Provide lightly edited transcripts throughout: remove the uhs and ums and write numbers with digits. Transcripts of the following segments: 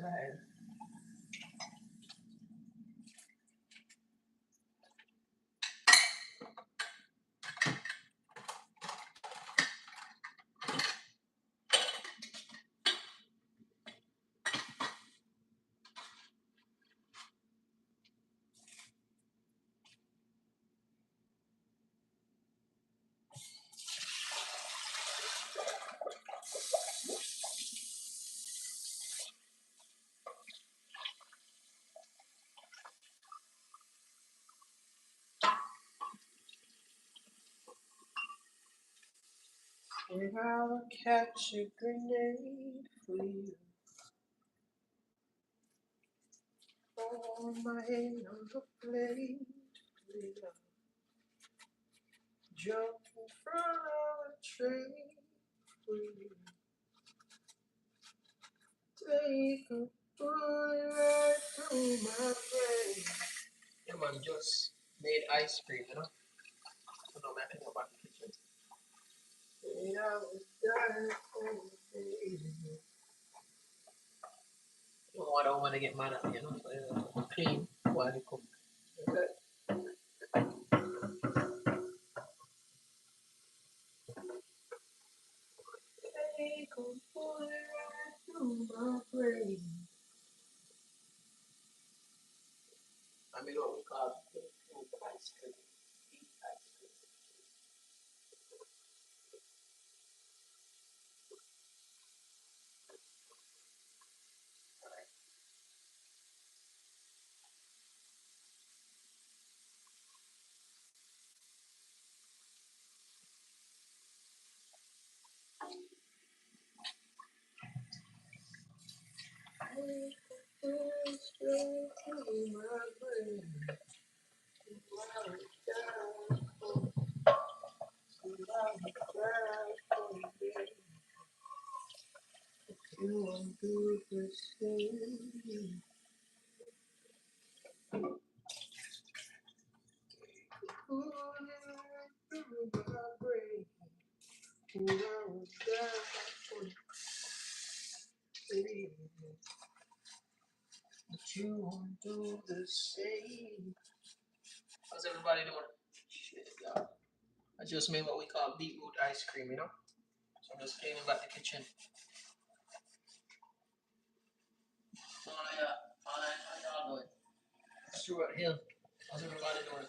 Right. And I'll catch a grenade for you. On my hand on the blade for you. Jump in front of a train for you. Take a bullet right through my brain. Yeah, man, just made ice cream, you know? I don't know nothing about the kitchen. And I was dying for the baby. Oh, I don't want to get mad at me, you know? So, clean while you cook. Okay. Take a bullet right through my brain. I mean, what we call ice cream. Ice cream. Take a bullet straight through my brain. I was dying for you won't do the same. Pulling through my brain. I was dying for you. But you won't do the same. How's everybody doing? Shit, y'all. I just made what we call beetroot ice cream, you know? So I'm just cleaning back the kitchen. Oh yeah, how y'all doing? Stuart Hill. How's everybody doing?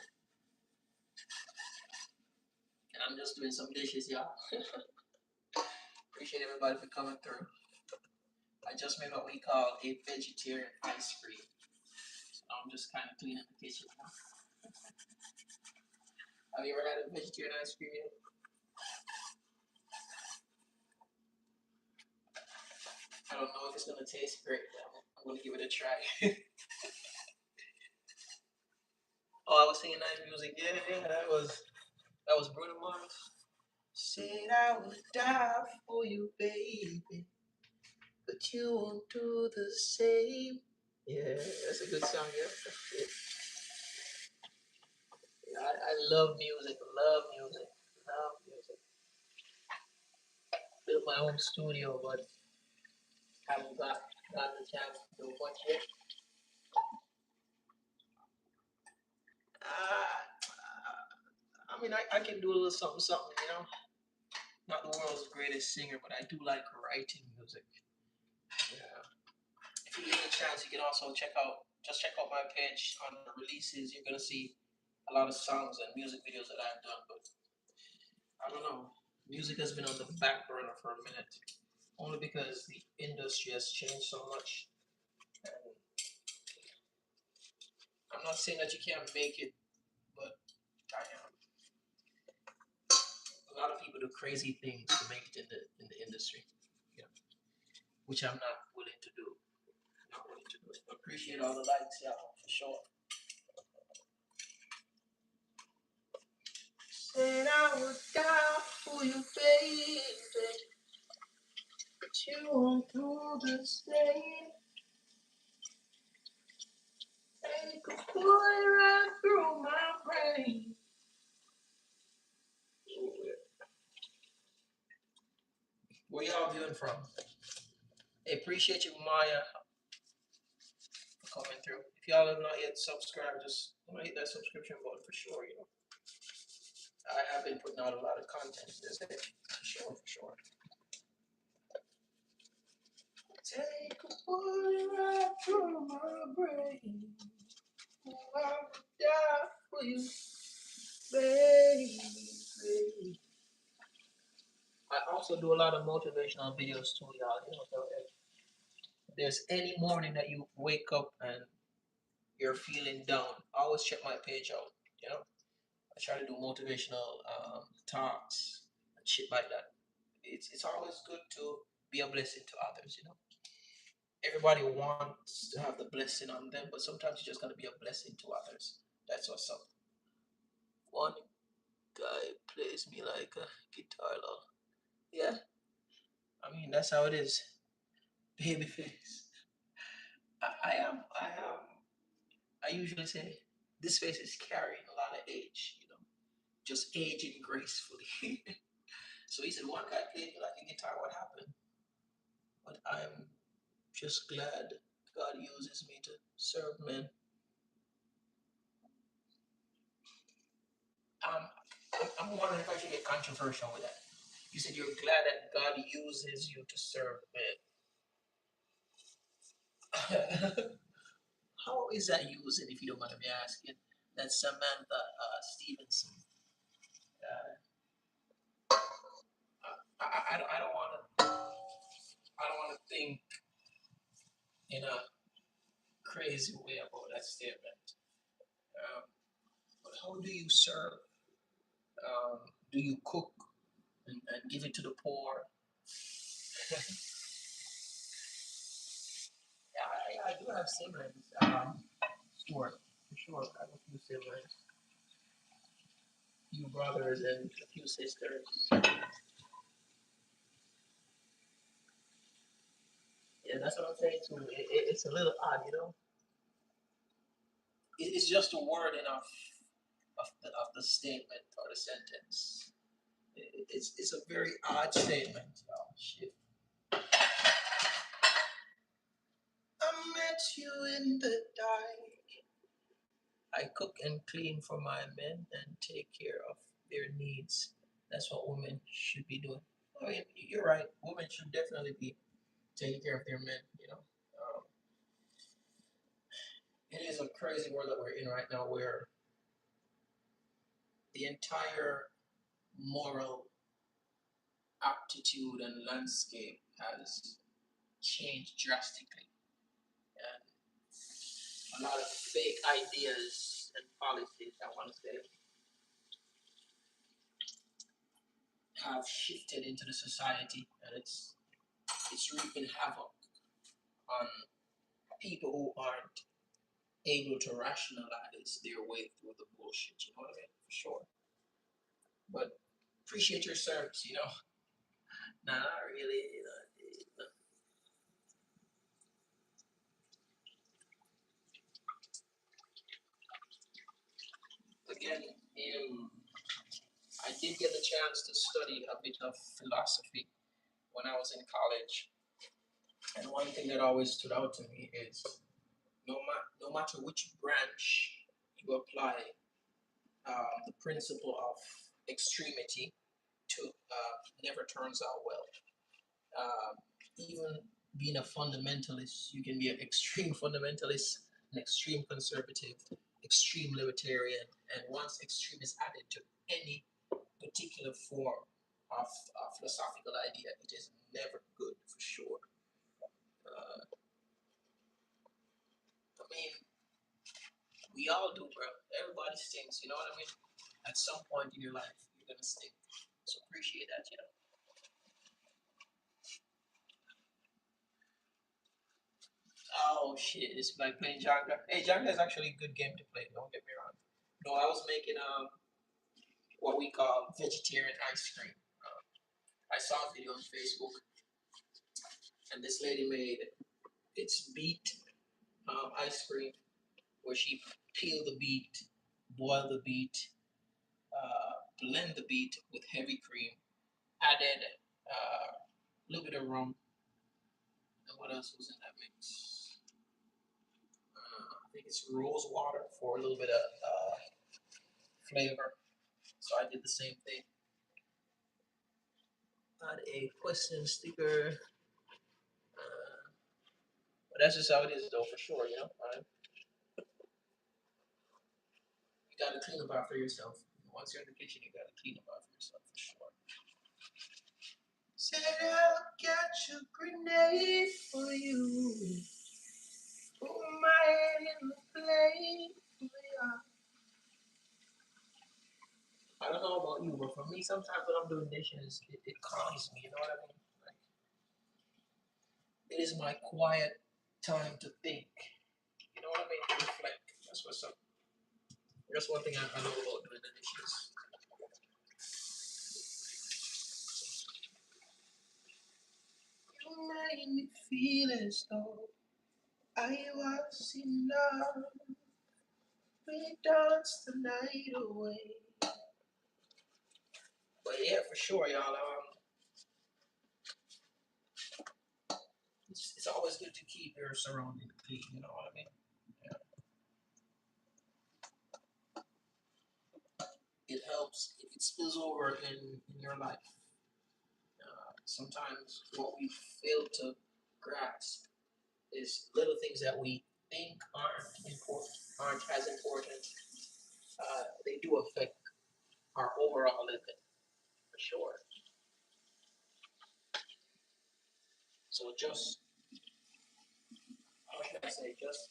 And I'm just doing some dishes, y'all. Appreciate everybody for coming through. I just made what we call a vegetarian ice cream. So I'm just kind of cleaning the kitchen now. Have you ever had a vegetarian ice cream yet? I don't know if it's gonna taste great, but I'm gonna give it a try. Oh, I was singing nice music. Yeah, that was Bruno Mars. Said I would die for you, baby, but you won't do the same. Yeah, that's a good song. Yeah, I love music. Love music. Love music. Built my own studio, but haven't got the chance to do much yet. I mean, I can do a little something, something, you know. Not the world's greatest singer, but I do like writing music. Yeah. If you get a chance, you can also check out my page on the releases. You're gonna see a lot of songs and music videos that I've done, but I don't know. Music has been on the back burner for a minute, only because the industry has changed so much. And I'm not saying that you can't make it, but I am. A lot of people do crazy things to make it in the industry, you know, which I'm not willing to do. Not willing to do it. Appreciate all the likes, yeah, for sure. Said I would die for you, baby, but you won't do the same. Take a bullet right through my brain. Where y'all viewing from? Hey, appreciate you, Maya. coming through. If y'all have not yet subscribed, just hit that subscription button for sure. I have been putting out a lot of content this day, for sure, for sure. Take a bullet right through my brain. I would die for you, baby. I also do a lot of motivational videos too, y'all. So if there's any morning that you wake up and you're feeling down, always check my page out. I try to do motivational talks and shit like that. It's always good to be a blessing to others. Everybody wants to have the blessing on them, but sometimes you just gotta be a blessing to others. That's what's up. One guy plays me like a guitar, lol. Yeah, I mean that's how it is. Babyface. I usually say this face is carrying a lot of age, just aging gracefully. So he said, one guy played me like a guitar. What happened? But I'm just glad God uses me to serve men. Um, I'm wondering if I should get controversial with that. You said you're glad that God uses you to serve men. How is that using, if you don't mind me asking? That's Samantha Stevenson. I don't want to. I don't want to think in a crazy way about that statement. But how do you serve? Do you cook and give it to the poor? Yeah, I do have siblings. Stuart, for sure. I have a few siblings, few brothers, and a few sisters. Yeah, that's what I'm saying too. It's a little odd. It's just a word enough of the statement or the sentence. It's a very odd statement. Oh shit. I met you in the dark. I cook and clean for my men and take care of their needs. That's what women should be doing. I mean, you're right. Women should definitely be taking care of their men. It is a crazy world that we're in right now where the entire moral aptitude and landscape has changed drastically. And a lot of fake ideas and policies, I want to say, have shifted into the society, and it's wreaking havoc on people who aren't able to rationalize their way through the bullshit. You know what I mean? For sure. But appreciate your service. Nah, not really. Again, I did get a chance to study a bit of philosophy when I was in college, and one thing that always stood out to me is no matter which branch you apply the principle of extremity to, never turns out well. Uh, Even being a fundamentalist, you can be an extreme fundamentalist, an extreme conservative, extreme libertarian, and once extreme is added to any particular form of philosophical idea, it is never good for sure. I mean, we all do, bro. Everybody stinks. You know what I mean? At some point in your life, you're gonna stink. So appreciate that. Oh shit, it's like playing Jenga. Hey, Jenga is actually a good game to play. Don't get me wrong. No, I was making what we call vegetarian ice cream. I saw a video on Facebook, and this lady made it's beet ice cream where she peeled the beet, boiled the beet, blend the beet with heavy cream, added a little bit of rum, and what else was in that mix? think it's rose water for a little bit of flavor. So I did the same thing. Add a question sticker. But that's just how it is, though, for sure. You gotta clean up after yourself. Once you're in the kitchen, you gotta clean up after yourself for sure. Said I'll catch a grenade for you. Put my head in the flame for you. I don't know about you, but for me, sometimes when I'm doing dishes, it calms me. You know what I mean? Like, it is my quiet time to think. You know what I mean? To reflect. That's what's up. That's one thing I know about doing the dishes. You made me feel as though I was in love. We danced the night away. But yeah, for sure, y'all. It's always good to keep your surroundings clean. You know what I mean? Yeah. It helps if it spills over in your life. Sometimes what we fail to grasp is little things that we think aren't as important. They do affect our overall living for sure. So just how should I say? Just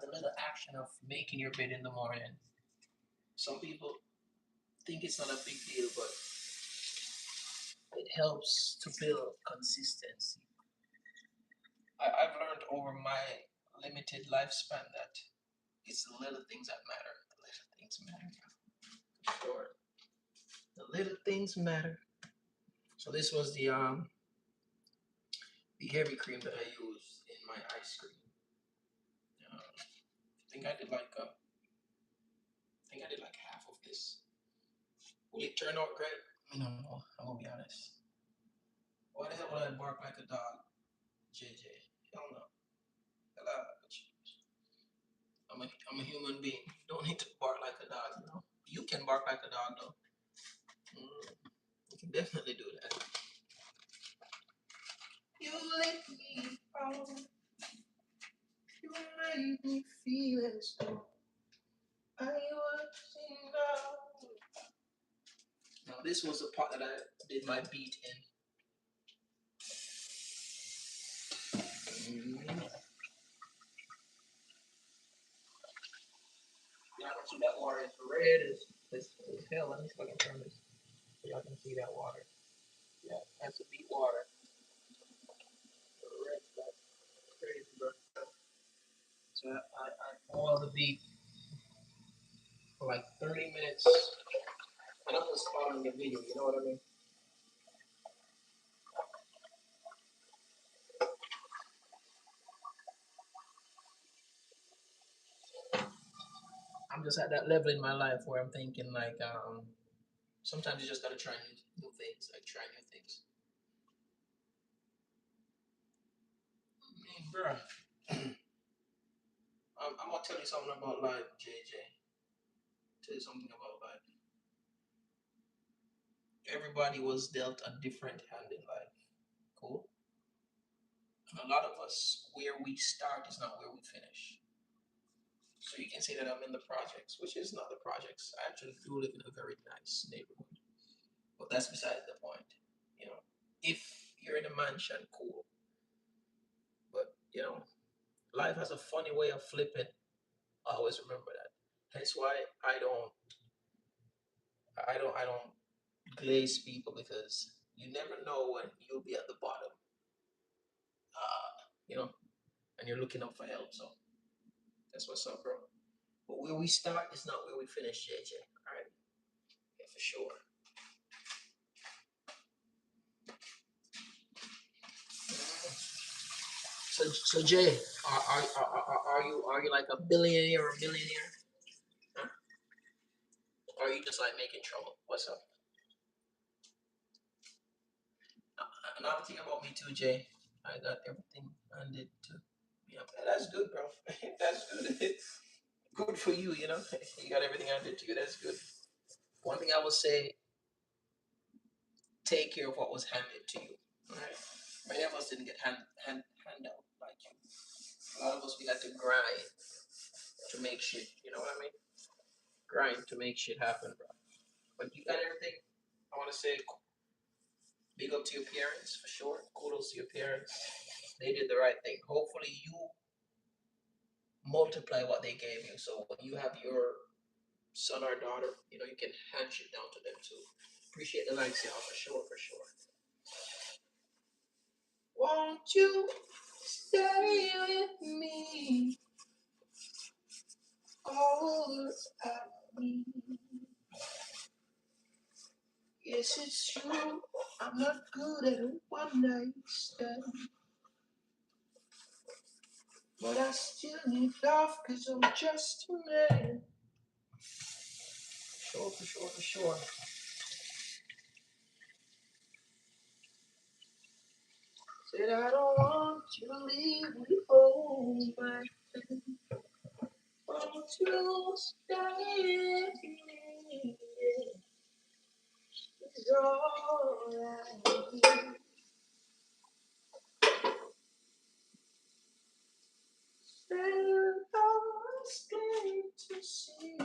the little action of making your bed in the morning. Some people think it's not a big deal, but it helps to build consistency. I've learned over my limited lifespan that it's the little things that matter. The little things matter. Sure. The little things matter. So this was the heavy cream that I used in my ice cream. I think I did like half of this. Will it turn out great? I don't know. I'm gonna be honest. Why the hell would I bark like a dog, JJ? Hell no. Hello. I'm a human being. You don't need to bark like a dog, you know. You can bark like a dog though. You can definitely do that. You let me out. You made me feel as though I was in love. Now this was the part that I did my beat in. Yeah, I don't see that water is red as hell. Let me see if I can turn this so y'all can see that water. Yeah, that's the beet water. Red stuff. Crazy, bro. So I boil the beet for like 30 minutes. And I'm just following the video, you know what I mean? I'm just at that level in my life where I'm thinking like, sometimes you just gotta try new things, like try new things. I mean, bro, I'm gonna tell you something about life, JJ. Tell you something about life. Everybody was dealt a different hand in life. Cool. And a lot of us, where we start is not where we finish. So you can say that I'm in the projects, which is not the projects. I actually do live in a very nice neighborhood. But that's beside the point. You know, if you're in a mansion, cool. But life has a funny way of flipping. I always remember that. Hence why I don't glaze people because you never know when you'll be at the bottom. Uh, you know, and you're looking up for help. So that's what's up, bro. But where we start is not where we finish, JJ. All right, yeah, for sure. So Jay, are you like a billionaire or a millionaire? Huh? Or are you just like making trouble? What's up? Another thing about me too, Jay. I got everything handed to Yeah, that's good, bro. That's good. Good for you, you know. You got everything handed to you. That's good. One thing I would say, take care of what was handed to you. Right? Many of us didn't get handout like you. A lot of us we had to grind to make shit. You know what I mean? Grind to make shit happen, bro. But you got everything. I want to say big up to your parents for sure. Kudos to your parents. They did the right thing. Hopefully you multiply what they gave you. So when you have your son or daughter, you know, you can hand shit down to them too. Appreciate the likes, y'all, for sure, for sure. Won't you stay with me all I need? Yes, it's true. I'm not good at a one night stand, but I still need love because I'm just a man. Sure, for sure, for sure. Said I don't want you to leave me home, my friend. Won't you stay with me? It's all I need. Still stay to see,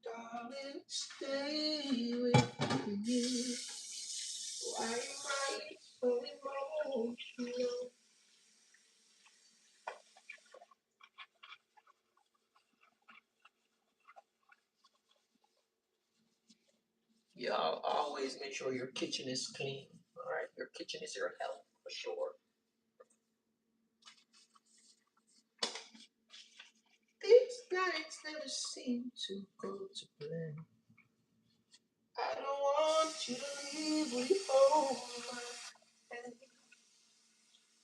darling, stay with me. Why am I so emotional? Yeah, always make sure your kitchen is clean. All right, your kitchen is your health for sure. These nights never seem to go to plan. I don't want you to leave me home, my friend.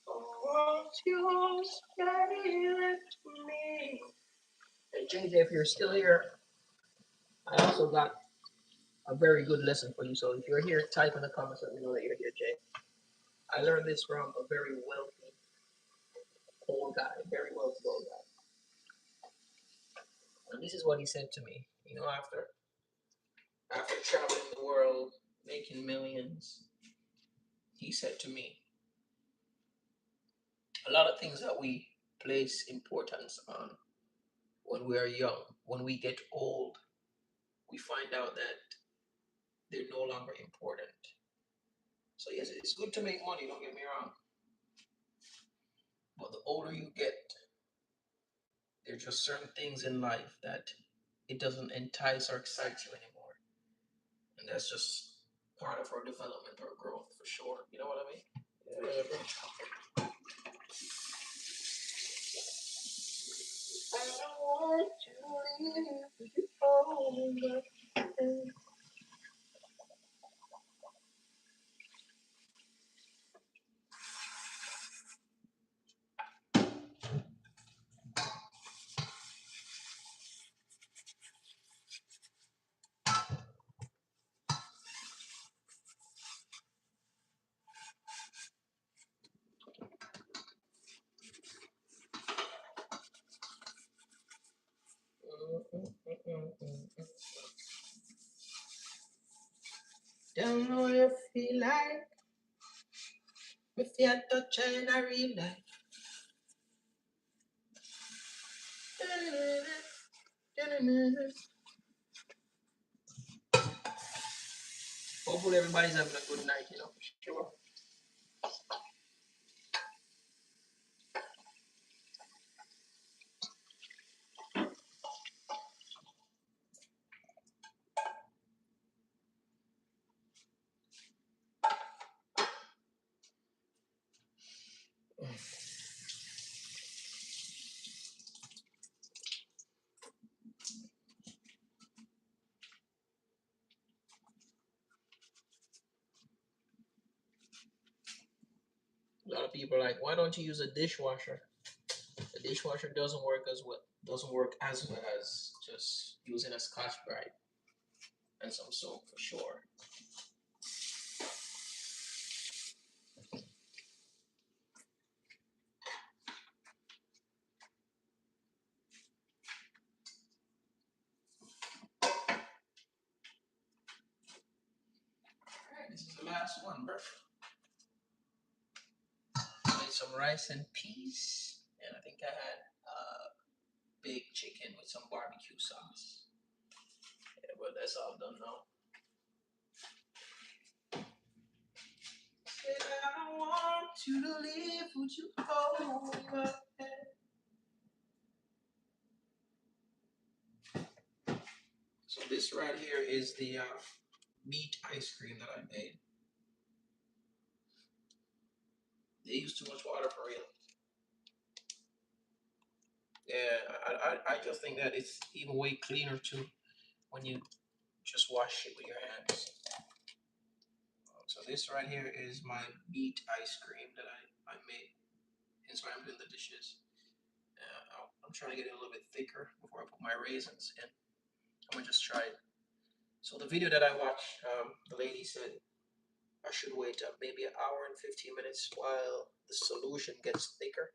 Oh, won't you stay with me? Hey JJ, if you're still here, I also got a very good lesson for you. So if you're here, type in the comments. Let me know that you're here, Jay. I learned this from a very wealthy old guy, very wealthy old guy. And this is what he said to me. You know, after traveling the world, making millions, he said to me, a lot of things that we place importance on when we are young, when we get old, we find out that they're no longer important. So yes, it's good to make money, don't get me wrong. But the older you get, there's just certain things in life that it doesn't entice or excite you anymore. And that's just part of our development or growth for sure. You know what I mean? Yeah. I don't want to leave you home. Don't know you feel like if you're touching a real life. Hopefully everybody's having a good night, you know, for sure. A lot of people are like, why don't you use a dishwasher? The dishwasher doesn't work as well. Doesn't work as well as just using a Scotch Brite and some soap for sure. last one, bro. I made some rice and peas, and I think I had baked chicken with some barbecue sauce. Yeah, but that's all done now. Said I want you to leave, would you hold my hand? So this right here is the meat ice cream that I made. They use too much water for real. Yeah, I just think that it's even way cleaner too when you just wash it with your hands. So this right here is my meat ice cream that I made. And so I'm doing the dishes. I'm trying to get it a little bit thicker before I put my raisins in. I'm gonna just try it. So the video that I watched, the lady said I should wait maybe an hour and 15 minutes while the solution gets thicker,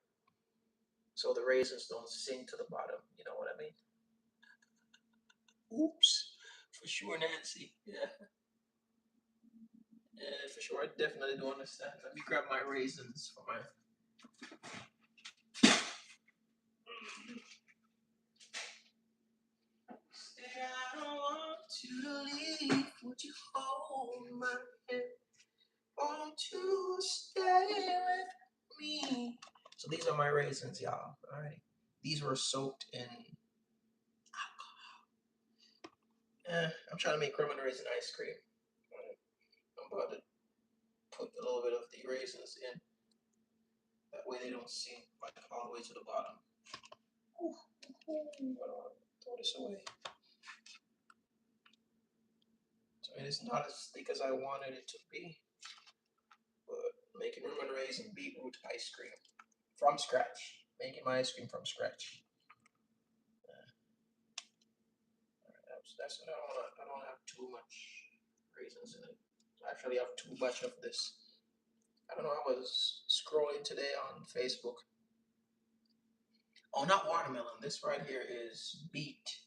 so the raisins don't sink to the bottom. You know what I mean? Oops, for sure, Nancy. Yeah, yeah, for sure. I definitely do understand. Let me grab my raisins for my. Said I don't want you to leave. Would you hold my hand? Won't you stay with me? So these are my raisins, y'all. All right. These were soaked in. I'm trying to make crumb and raisin ice cream. I'm about to put a little bit of the raisins in. That way they don't sink like all the way to the bottom. Ooh, I don't want to throw this away. So it is not as thick as I wanted it to be, but making rum and raisin beetroot ice cream from scratch. Making my ice cream from scratch. That's what I don't have too much raisins in it. I actually have too much of this. I don't know. I was scrolling today on Facebook. Oh, not watermelon. This right here is beet.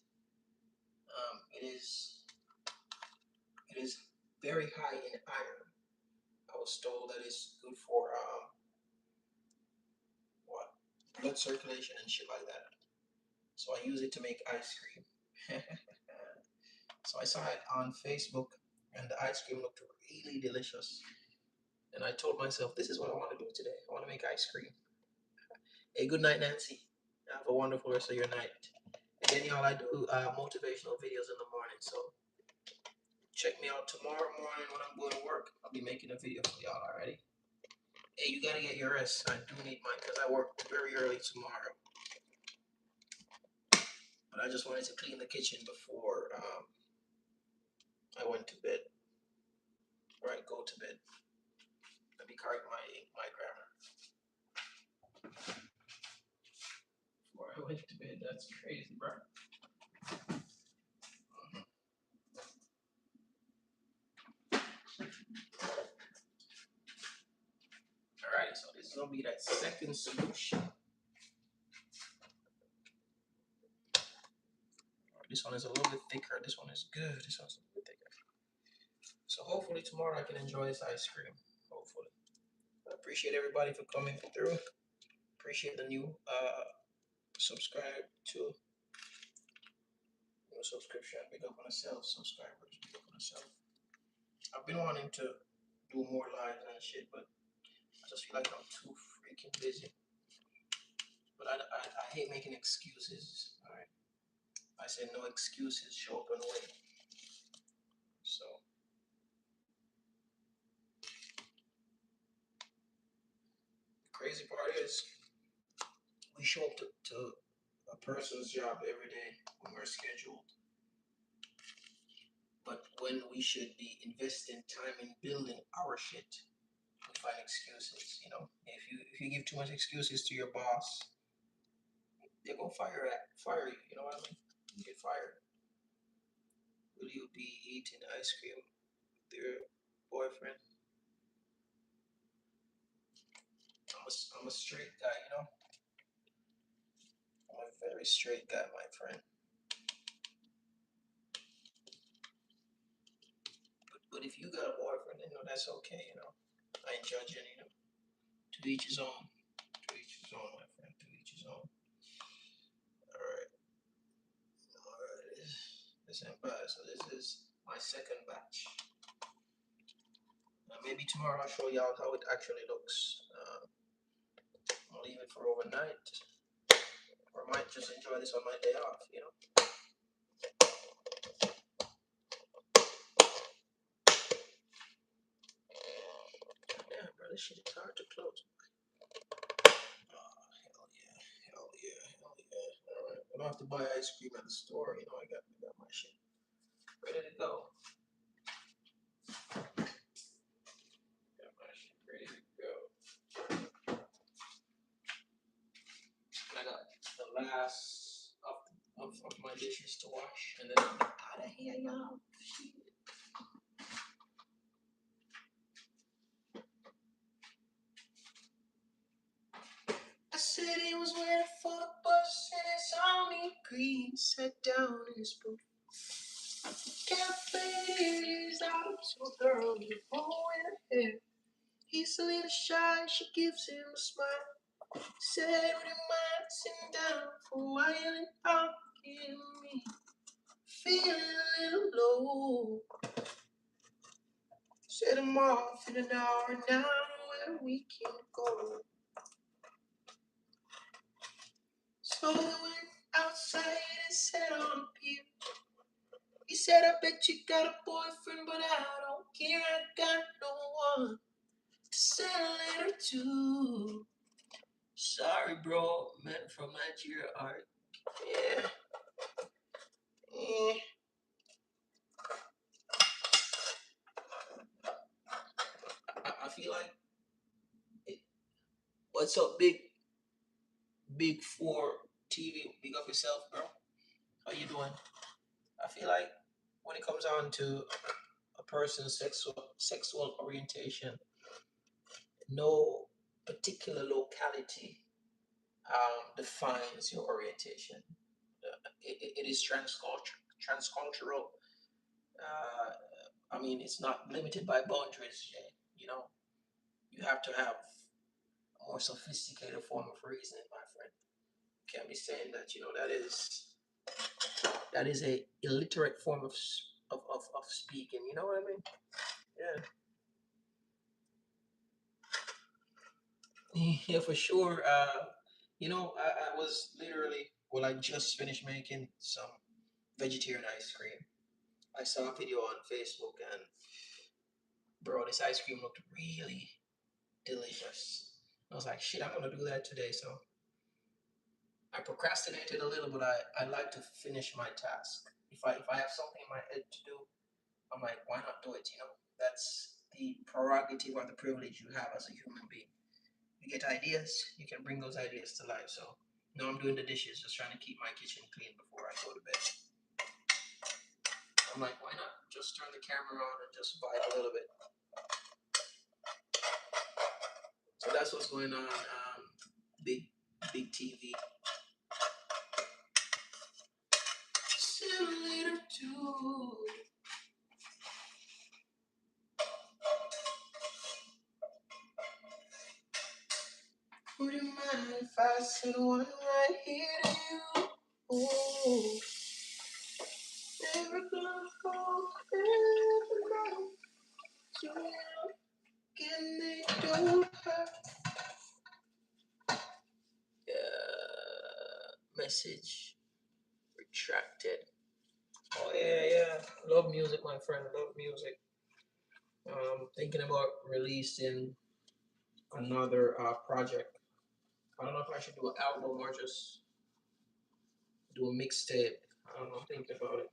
It is very high in iron. I was told that it's good for what, blood circulation and shit like that. So I use it to make ice cream. So I saw it on Facebook, and the ice cream looked really delicious. And I told myself, this is what I want to do today. I want to make ice cream. Hey, good night, Nancy. Have a wonderful rest of your night. Again, y'all, I do motivational videos in the morning, so check me out tomorrow morning when I'm going to work. I'll be making a video for y'all already. Hey, you gotta get your rest. I do need mine because I work very early tomorrow. But I just wanted to clean the kitchen before I went to bed. Or I go to bed. Let me correct my grammar. Before I went to bed, that's crazy, bro. Alright, so this is gonna be that second solution. This one is a little bit thicker. This one is good. This one's a little bit thicker. So hopefully tomorrow I can enjoy this ice cream. Hopefully. I appreciate everybody for coming through. Appreciate the new subscribe to subscription. Big up on myself. Subscribers. Big up on myself. I've been wanting to do more lives and shit, but I just feel like I'm too freaking busy. But I hate making excuses. All right. I said no excuses. Show up and wait. So the crazy part is we show up to a person's job every day when we're scheduled. But when we should be investing time in building our shit, we find excuses. You know, if you give too much excuses to your boss, they're gonna fire you. You know what I mean? You get fired. Will you be eating ice cream with your boyfriend? I'm a straight guy. You know, I'm a very straight guy, my friend. But if you got a boyfriend, you know, that's okay, you know. I ain't judging, you know. To each his own. To each his own, my friend. To each his own. Alright. Alright. This ain't bad. So this is my second batch. Maybe tomorrow I'll show y'all how it actually looks. I'll leave it for overnight. Or I might just enjoy this on my day off, you know. Damn, bro, this shit is hard to close. Oh, hell yeah. Hell yeah. Hell yeah. Alright. I don't have to buy ice cream at the store, you know, I got my shit ready to go. Got my shit ready to go. And I got the last of my dishes to wash, and then I'm out of here, y'all. I said he was waiting for the bus and his army green sat down in his booth. Cafe's out to a girl with a bow in her hair. He's a little shy, she gives him a smile. Said, would you mind sitting down for a while and talking to me? Feeling a little low. Said I'm off in an hour now where we can go. So we went outside and sat on a pier. He said, I bet you got a boyfriend, but I don't care. I got no one to send a letter to. Sorry, bro. Man from Nigeria art. Yeah. Yeah. I feel like it, what's up, big four TV? Big up yourself, bro. How you doing? I feel like when it comes on to a person's sexual orientation, no particular locality defines your orientation. It is transcultural. I mean, it's not limited by boundaries. You know, you have to have a more sophisticated form of reasoning, my friend. Can't be saying that, you know, that is a illiterate form of speaking. You know what I mean? Yeah, yeah, for sure. You know, I was literally, well, I just finished making some vegetarian ice cream. I saw a video on Facebook, and bro, this ice cream looked really delicious. I was like, shit, I'm gonna do that today. So I procrastinated a little, but I like to finish my task. If I have something in my head to do, I'm like, why not do it? You know, that's the prerogative or the privilege you have as a human being. You get ideas, you can bring those ideas to life. So now I'm doing the dishes, just trying to keep my kitchen clean before I go to bed. I'm like, why not just turn the camera on and just vibe a little bit? So that's what's going on. Big TV. Simulator 2. Would you mind if I said one right here to you? Oh, never gonna go ever know. So can they do her? Message retracted. Oh yeah. Love music, my friend. Love music. Thinking about releasing another project. I don't know if I should do an album or just do a mixtape. I don't know. I'm thinking about it.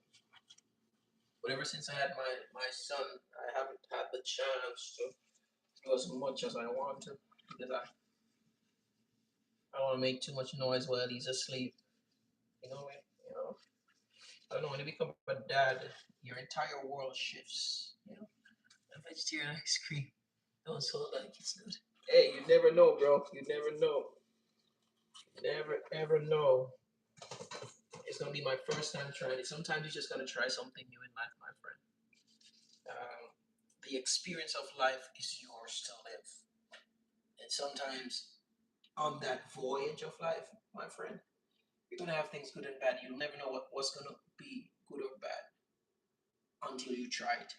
But ever since I had my son, I haven't had the chance to do as much as I want to because I don't want to make too much noise while he's asleep. You know, I don't know, when you become a dad, your entire world shifts. You know, a vegetarian ice cream. Don't sound like it's good. Hey, you never know, bro. You never know. Never ever know. It's gonna be my first time trying it. Sometimes you just gotta try something new in life, my friend. the experience of life is yours to live. And sometimes on that voyage of life, my friend, you're gonna have things good and bad. You'll never know what's gonna be good or bad until you try it.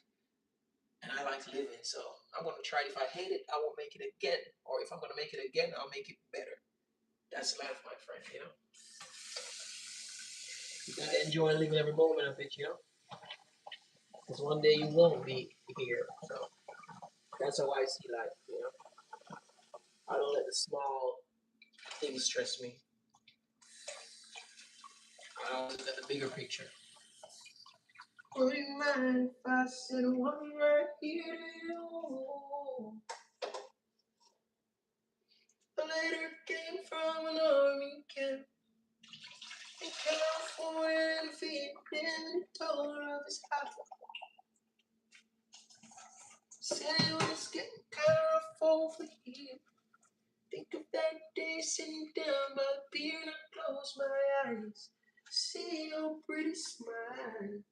And I like living, so I'm gonna try it. If I hate it, I will make it again. Or if I'm gonna make it again, I'll make it better. That's life, my friend, you know. You gotta enjoy living every moment of it, you know. Because one day you won't be here. So that's how I see life, you know. I don't let the small things stress me. I always look at the bigger picture. Would you mind if I said one right here to you? A letter came from an army camp in California and Vietnam. He told her of his heart. Said it was getting kind of full for him. Think of that day sitting down by the pier and I close my eyes. See your pretty smile.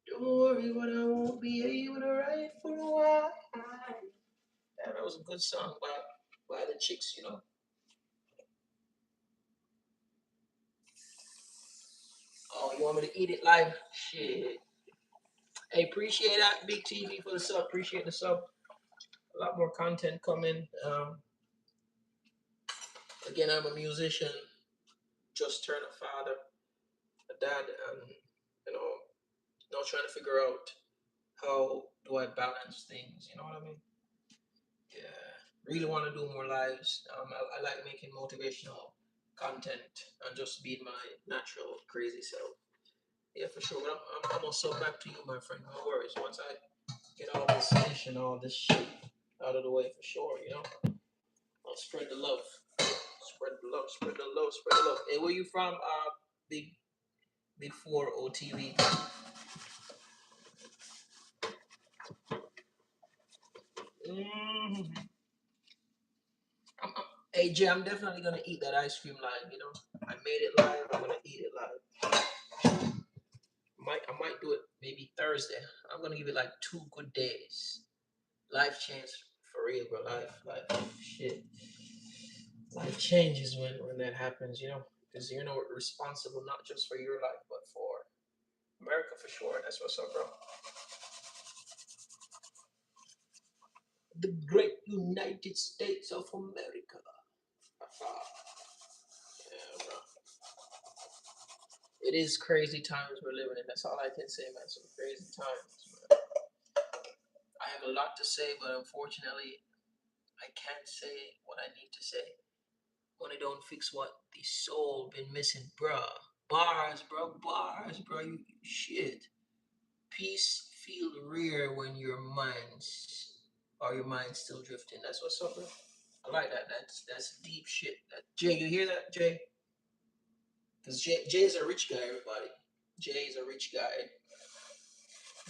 Don't worry, but I won't be able to write for a while. Yeah, that was a good song by the Chicks, you know. Oh, you want me to eat it live? Shit. Hey, appreciate that, Big TV, for the sub. Appreciate the sub. A lot more content coming. Again, I'm a musician. Just turned a father, a dad, and you know, now trying to figure out how do I balance things. You know what I mean? Yeah, really want to do more lives. I like making motivational content and just being my natural crazy self. Yeah, for sure. But I'm also back to you, my friend. No worries. Once I get all this fish and all this shit out of the way, for sure. You know, I'll spread the love. Spread the love. Spread the love. Spread the love. Hey, where you from? Big Big Four OTV. Mm-hmm. Hey Jay, I'm definitely gonna eat that ice cream live. You know, I made it live. I'm gonna eat it live. I might do it maybe Thursday. I'm gonna give it like 2 good days. Life change for real, bro. Life, shit. Life changes when that happens. You know, because you're responsible not just for your life but for America for sure. That's what's up, bro. The great United States of America. Yeah, bro. It is crazy times we're living in. That's all I can say, man. Some crazy times, man. I have a lot to say, but unfortunately, I can't say what I need to say. When I don't fix what the soul been missing, bruh. Bars, bro. Bars, bro. You shit. Peace feel rare when your mind's still drifting. That's what's up, bro. I like that. That's deep shit. Jay, you hear that, Jay? Because Jay is a rich guy, everybody. Jay is a rich guy.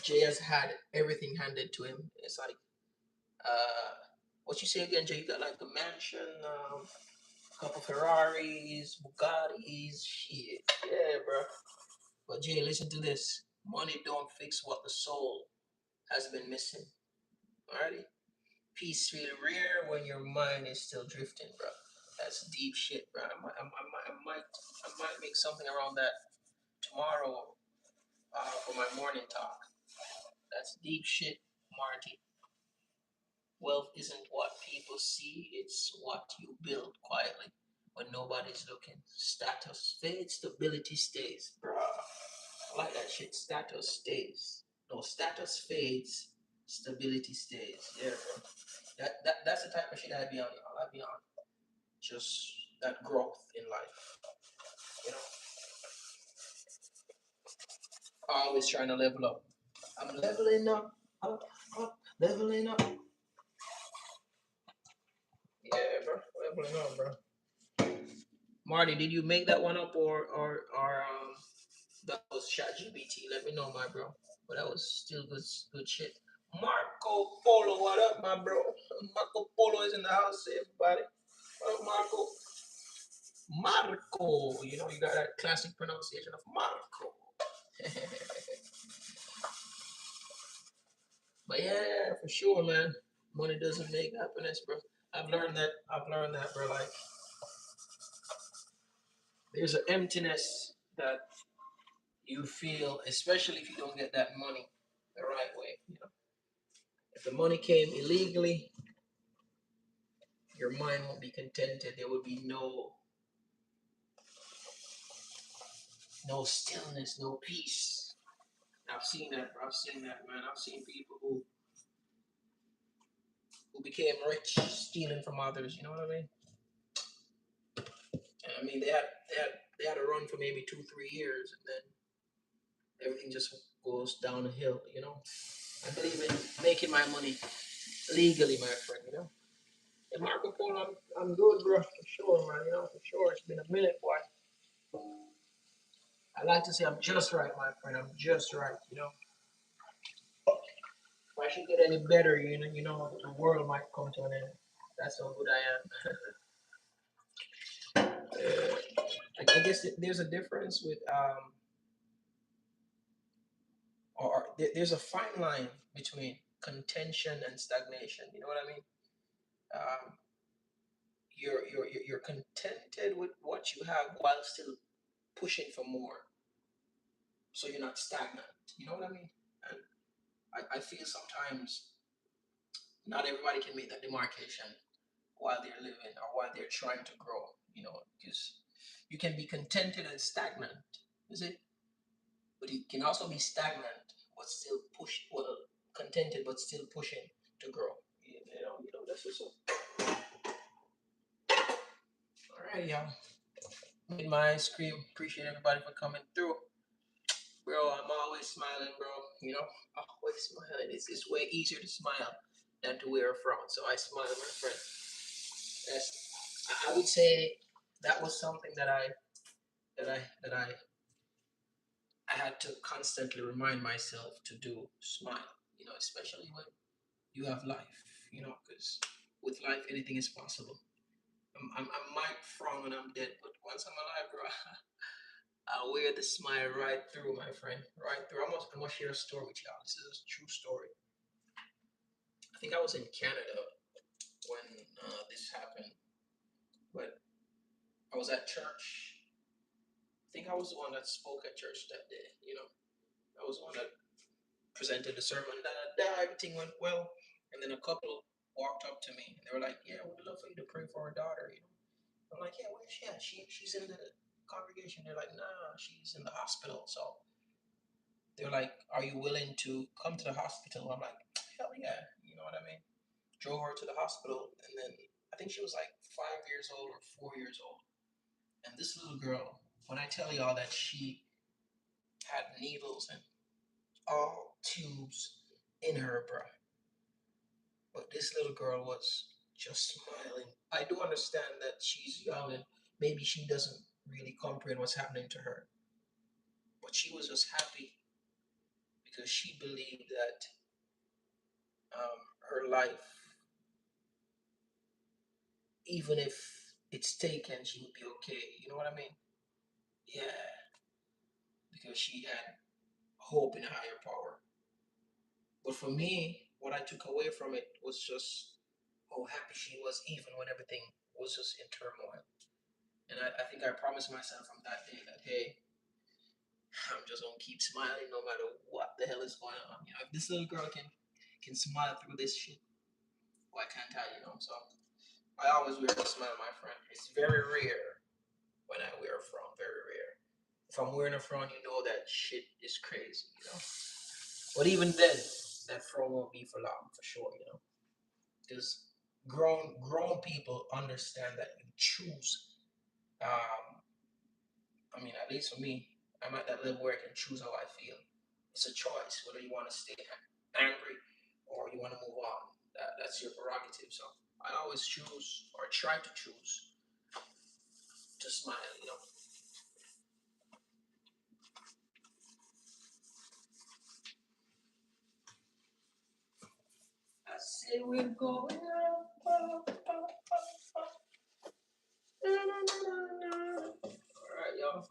Jay has had everything handed to him. It's like, what you say again, Jay? You got like a mansion, a couple Ferraris, Bugattis, shit. Yeah, bro. But Jay, listen to this. Money don't fix what the soul has been missing. Alrighty? Peace feel rare when your mind is still drifting, bro. That's deep shit, bro. I might make something around that tomorrow for my morning talk. That's deep shit, Marty. Wealth isn't what people see, it's what you build quietly when nobody's looking. Status fades, stability stays. Bruh. I like that shit. Status stays. No, status fades, stability stays. Yeah, bro. That's the type of shit I'd be on, y'all. I'd be on. Just that growth in life. You know? Always trying to level up. I'm leveling up, leveling up. Yeah, bro. Leveling up, bro. Marty, did you make that one up or that was ChatGPT? Let me know, my bro. But that was still good shit. Marco Polo, what up, my bro? Marco Polo is in the house, everybody. What up, Marco? Marco, you know you got that classic pronunciation of Marco. But yeah, for sure, man. Money doesn't make happiness, bro. I've learned that. I've learned that, bro. Like, there's an emptiness that you feel, especially if you don't get that money the right way. You know, if the money came illegally, your mind won't be contented. There will be no stillness, no peace. I've seen that, bro. I've seen that, man. I've seen people who became rich stealing from others. You know what I mean? And I mean, they had a run for maybe 2, 3 years, and then everything just goes down a hill. You know, I believe in making my money legally, my friend. You know, and Marco Polo, I'm good, bro, for sure, man. You know, for sure. It's been a minute, boy. I like to say I'm just right, my friend. I'm just right. You know, if I should get any better, the world might come to an end. That's how good I am. I guess there's a difference with or there's a fine line between contention and stagnation. You know what I mean? Um, you're contented with what you have while still pushing for more, so you're not stagnant. You know what I mean? And I feel sometimes not everybody can make that demarcation while they're living or while they're trying to grow. You know, because you can be contented and stagnant, is it? But you can also be stagnant but still push, well, contented but still pushing to grow. That's what's up. All right, y'all. Made my ice cream. Appreciate everybody for coming through. Bro, I'm always smiling, bro. You know, always smiling. It's way easier to smile than to wear a frown. So I smile, my friend. I would say that was something that I had to constantly remind myself to do. Smile. You know, especially when you have life. You know, because with life anything is possible. I might frown when I'm dead, but once I'm alive, bro, I'll wear the smile right through, my friend. Right through. I must share a story with y'all. This is a true story. I think I was in Canada when this happened, but I was at church. I think I was the one that spoke at church that day. You know, I was the one that presented the sermon. Everything went well, and then a couple walked up to me and they were like, "Yeah, we'd love for you to pray for our daughter." You know, I'm like, "Yeah, where's she at? She's in the congregation." They're like, "Nah, she's in the hospital." So they're like, "Are you willing to come to the hospital?" I'm like, "Hell yeah!" You know what I mean? Drove her to the hospital, and then I think she was like 5 years old or 4 years old. And this little girl, when I tell y'all that she had needles and all tubes in her, bro, but this little girl was just smiling. I do understand that she's young and maybe she doesn't really comprehend what's happening to her, but she was just happy because she believed that her life, even if it's taken, she would be okay. You know what I mean? Yeah, because she had hope in a higher power. But for me, what I took away from it was just how happy she was, even when everything was just in turmoil. And I think I promised myself from that day that, hey, I'm just gonna keep smiling no matter what the hell is going on. You know, if this little girl can smile through this shit, why can't I? You know, so I always wear a smile, my friend. It's very rare when I wear a frown. Very rare. If I'm wearing a frown, you know that shit is crazy. You know, but even then, that frown won't be for long, for sure. You know, because grown people understand that you choose. Um, I mean, at least for me, I'm at that level where I can choose how I feel. It's a choice whether you want to stay angry or you want to move on. That's your prerogative. So I always choose or try to choose to smile. You know. I say we're going up, up, up, up, up. Na, na, na, na, na. All right, y'all.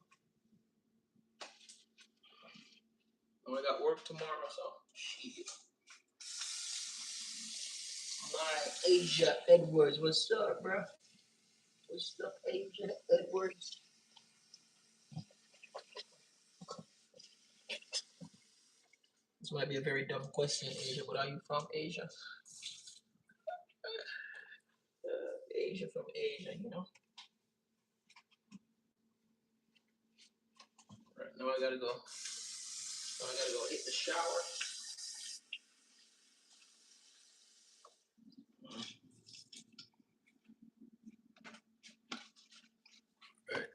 I got work tomorrow, so shit. My Asia Edwards, what's up, bro? What's up, Asia Edwards? This might be a very dumb question, Asia, but are you from Asia? Asia from Asia, you know? Right, now I gotta go. Now I gotta go hit the shower. Right.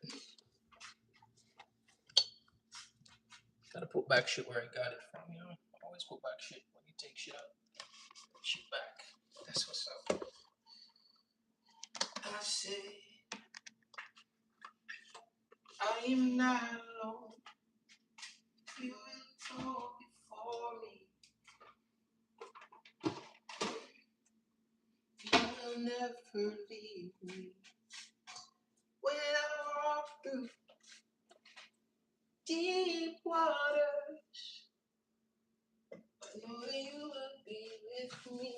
Gotta put back shit where I got it from, you know? Always put back shit when you take shit out. Put shit back. That's what's up. I say, I am not alone. You will go before me. You will never leave me. When I walk through deep waters, I know you will be with me.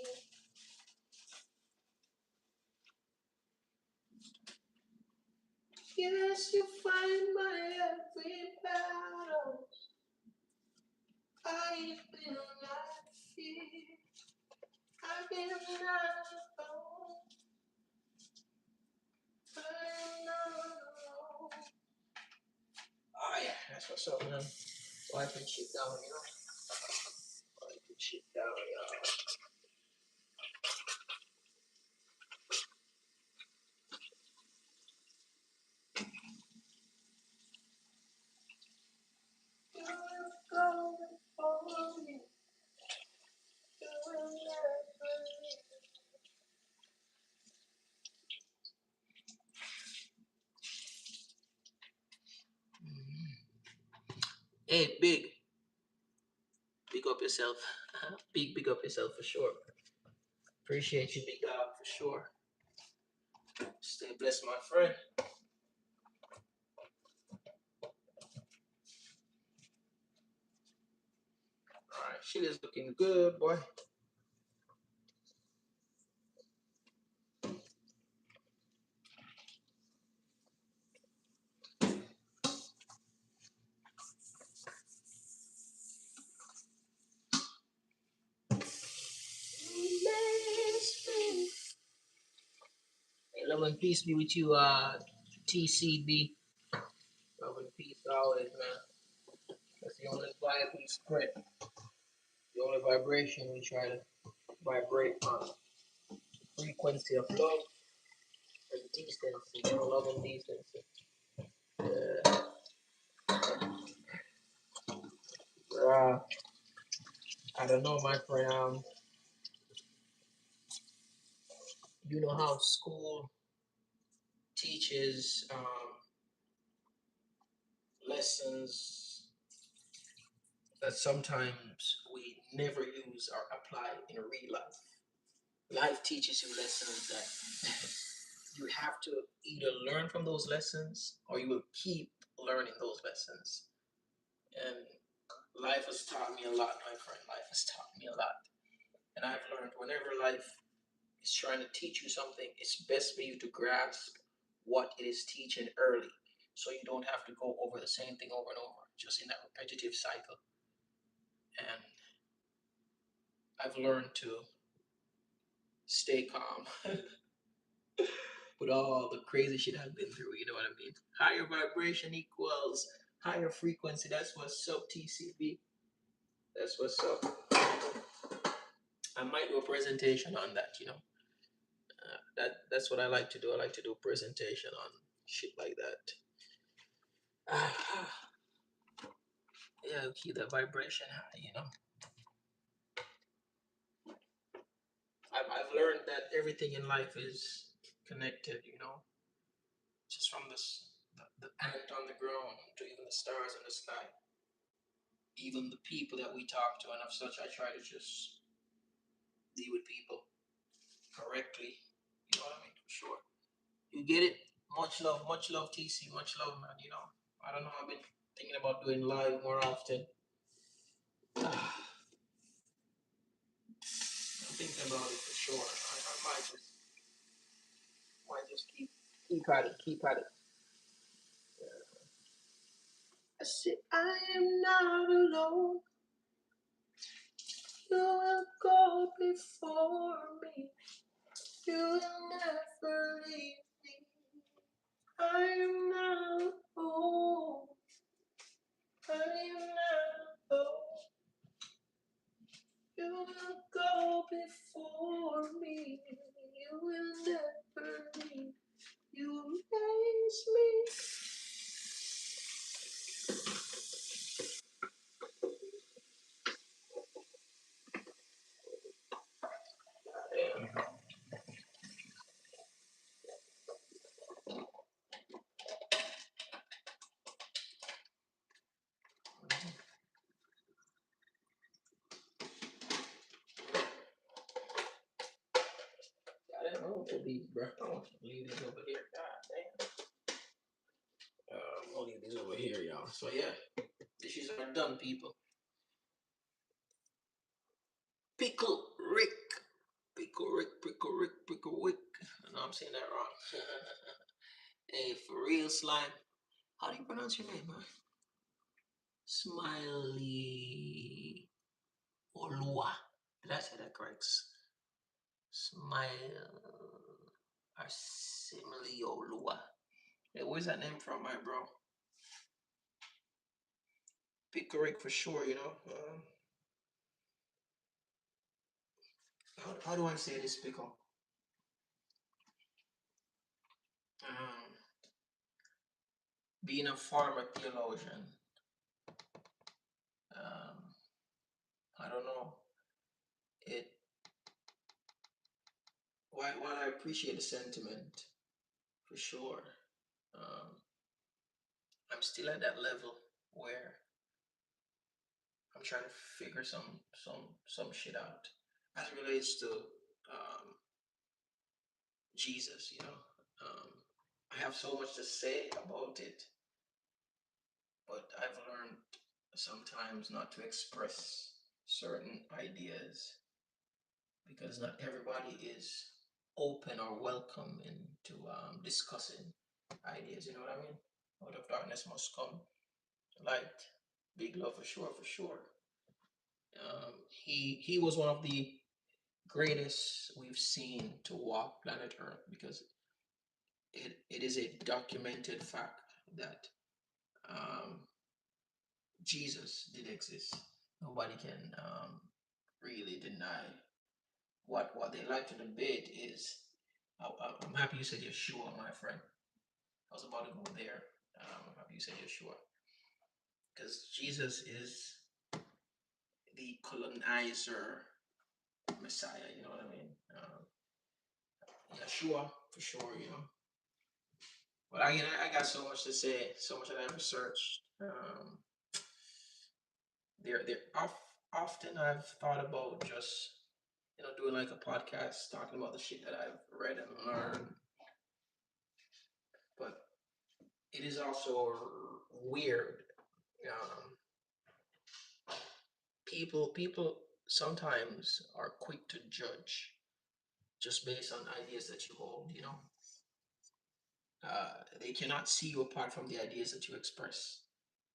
Yes, you find my every battle. I will not fear. I will not alone. I'm not alone. Oh yeah, that's what's up, man. Wiping shit down, you know. Wiping shit down, y'all. Hey, big up yourself. Big up yourself for sure. Appreciate you, big dog, for sure. Stay blessed, my friend. Alright, shit is looking good, boy. Love and peace be with you, TCB. Love and peace always, man. That's the only vibe we spread. The only vibration we try to vibrate on. Frequency of love and decency. You know, love and decency. I don't know, my friend. You know how school teaches lessons that sometimes we never use or apply in real life. Life teaches you lessons that you have to either learn from those lessons or you will keep learning those lessons. And life has taught me a lot, my friend. Life has taught me a lot. And I've learned whenever life is trying to teach you something, it's best for you to grasp what it is teaching early so you don't have to go over the same thing over and over, just in that repetitive cycle. And I've learned to stay calm with all the crazy shit I've been through, you know what I mean? Higher vibration equals higher frequency. That's what's up, TCB. That's what's up. I might do a presentation on that, you know. That's what I like to do. I like to do a presentation on shit like that. Yeah, keep that vibration high, you know. I've learned that everything in life is connected, you know. Just from the ant on the ground to even the stars in the sky. Even the people that we talk to, and of such, I try to just deal with people correctly. You know what I mean? For sure. You get it? Much love, TC, much love, man. You know, I don't know. I've been thinking about doing live more often. I'm thinking about it for sure. I might just keep at it, keep at it. I said, I am not alone. You will go before me. You will never leave me. I am not alone. I am not alone. You will go before me. You will never leave. You will raise me. Damn. I want to leave, bro. I want to leave these over here. God damn. I'll leave these over here, y'all. So yeah, dishes are done, people. Pickle Rick. Pickle Rick, Pickle Rick, Pickle Rick. I know I'm saying that wrong. Hey, for real, slime. How do you pronounce your name, man? Smiley Olua. Did I say that correct? Smile Arsimile Olua. Hey, where's that name from, my bro? Pickle Rick for sure, you know. How do I say this, pickle? Um, being a farmer theologian, um, I don't know. It while I appreciate the sentiment for sure, um, I'm still at that level where I'm trying to figure some shit out as it relates to um, Jesus. You know, I have so much to say about it, but I've learned sometimes not to express certain ideas because not everybody is open or welcome into discussing ideas. You know what I mean? Out of darkness must come light. Big love for sure, for sure. He was one of the greatest we've seen to walk planet Earth because it is a documented fact that um, Jesus did exist. Nobody can really deny. What they like to debate is, I'm happy you said Yeshua, my friend. I was about to go there. I'm happy you said Yeshua because Jesus is the colonizer Messiah. You know what I mean? Yeshua for sure. You know. But again, I got so much to say, so much that I've researched. There, often I've thought about just doing like a podcast talking about the shit that I've read and learned. But it is also weird. Um, people sometimes are quick to judge just based on ideas that you hold. They cannot see you apart from the ideas that you express.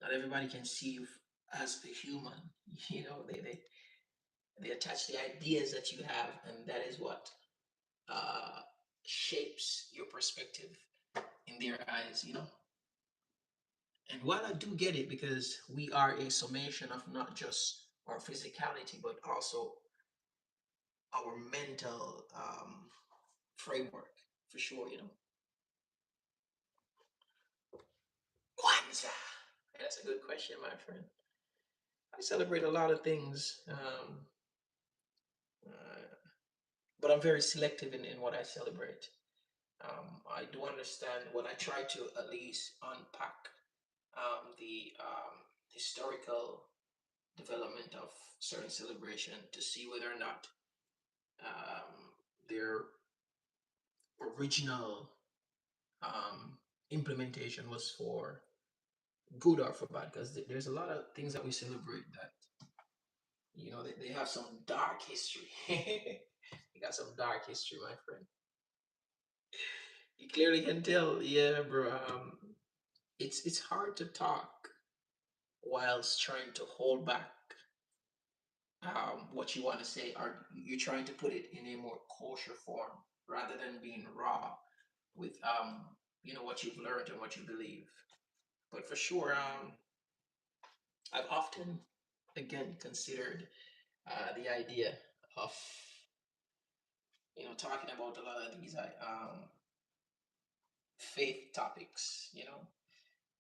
Not everybody can see you as a human. They attach the ideas that you have, and that is what uh, shapes your perspective in their eyes. And while I do get it, because we are a summation of not just our physicality, but also our mental framework, for sure. Kwanzaa. That's a good question, my friend. I celebrate a lot of things, uh, but I'm very selective in what I celebrate. I do understand when I try to at least unpack the historical development of certain celebration to see whether or not their original implementation was for good or for bad. Because there's a lot of things that we celebrate that they have some dark history. You got some dark history, my friend. You clearly can tell, yeah, bro. It's hard to talk whilst trying to hold back what you want to say, or you're trying to put it in a more kosher form rather than being raw with what you've learned and what you believe. But for sure, I've often again considered the idea of talking about a lot of these faith topics,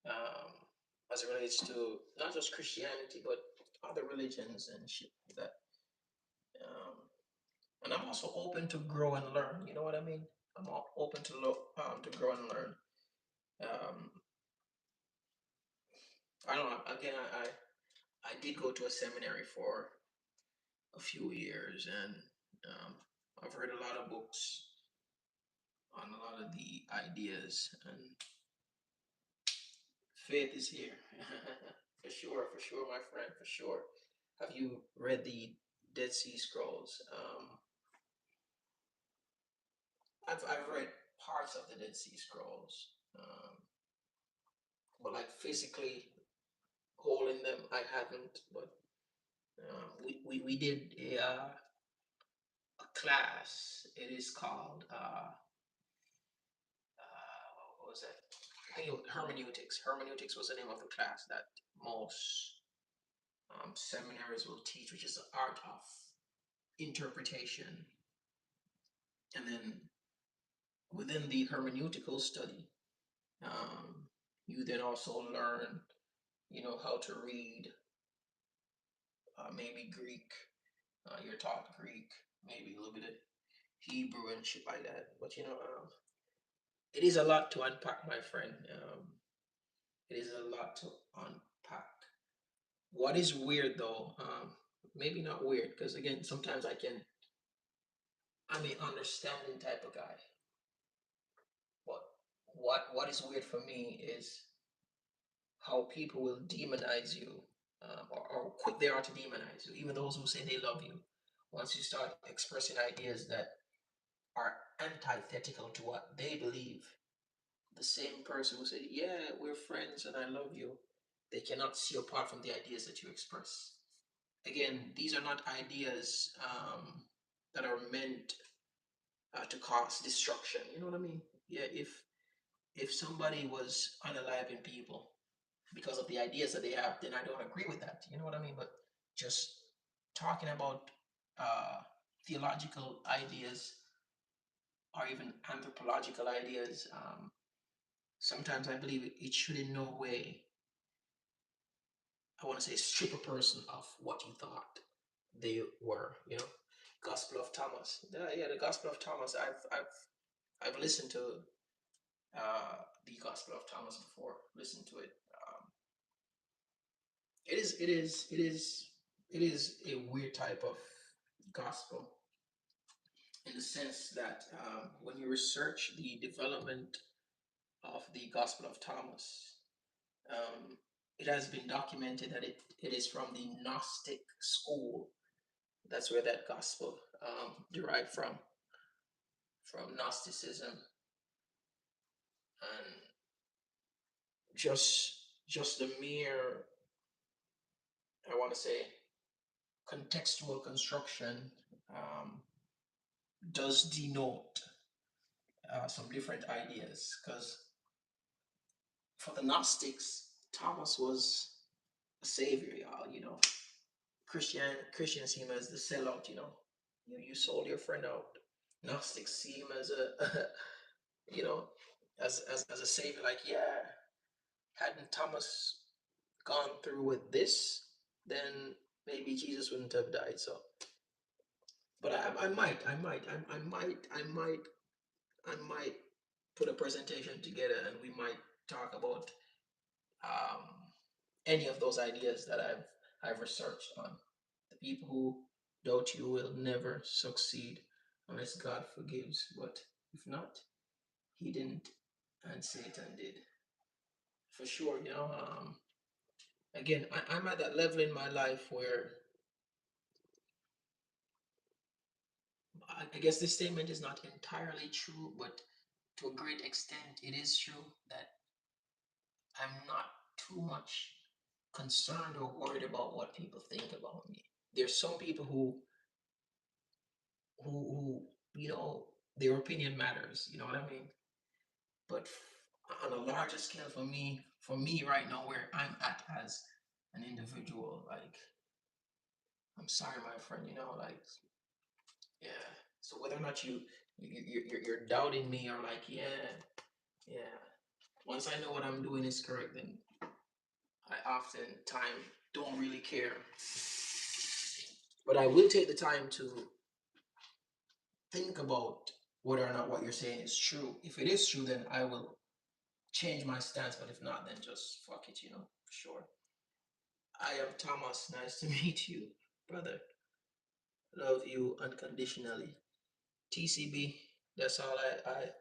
um, as it relates to not just Christianity but other religions and shit like that. Um, and I'm also open to grow and learn. You know what I mean? I'm open to grow and learn. Um, I don't know. Again, I did go to a seminary for a few years, and um, I've read a lot of books on a lot of the ideas, and faith is here. For sure, my friend, for sure. Have you read the Dead Sea Scrolls? I've read parts of the Dead Sea Scrolls, but like physically holding them, I haven't. But we did a class. It is called what was that? I think it was hermeneutics. Hermeneutics was the name of the class that most seminaries will teach, which is the art of interpretation. And then within the hermeneutical study, um, you then also learn, how to read maybe Greek. You're taught Greek, maybe a little bit of Hebrew and shit like that. But it is a lot to unpack, my friend. It is a lot to unpack. What is weird though, maybe not weird, because again, sometimes I'm an understanding type of guy. But what is weird for me is how people will demonize you, or quick they are to demonize you, even those who say they love you. Once you start expressing ideas that are antithetical to what they believe, the same person who say, "Yeah, we're friends and I love you," they cannot see apart from the ideas that you express. Again, these are not ideas that are meant to cause destruction. You know what I mean? Yeah, if somebody was unaliving people because of the ideas that they have, then I don't agree with that. You know what I mean? But just talking about theological ideas or even anthropological ideas, sometimes I believe it should in no way, I want to say, strip a person of what you thought they were. Gospel of Thomas. Yeah, the Gospel of Thomas. I've listened to the Gospel of Thomas before. Listened to it. It is a weird type of gospel in the sense that when you research the development of the Gospel of Thomas, um, it has been documented that it is from the Gnostic school. That's where that gospel derived from Gnosticism, and just the mere, I want to say, contextual construction um, does denote some different ideas, because for the Gnostics, Thomas was a savior, y'all. Christians see him as the sellout. You sold your friend out. Gnostics see him as a you know as a savior. Like, yeah, hadn't Thomas gone through with this, then maybe Jesus wouldn't have died. So, but I might put a presentation together, and we might talk about um, any of those ideas that I've researched on. The people who doubt you will never succeed unless God forgives. But if not, He didn't, and Satan did. For sure, again, I'm at that level in my life where I guess this statement is not entirely true, but to a great extent, it is true that I'm not too much concerned or worried about what people think about me. There's some people who their opinion matters. You know what I mean? But on a larger scale, for me right now, where I'm at as an individual, like I'm sorry, my friend. Like yeah. So whether or not you're doubting me or like yeah. Once I know what I'm doing is correct, then I often time don't really care. But I will take the time to think about whether or not what you're saying is true. If it is true, then I will change my stance. But if not, then just fuck it, for sure. I am Thomas. Nice to meet you, brother. Love you unconditionally. TCB. That's all I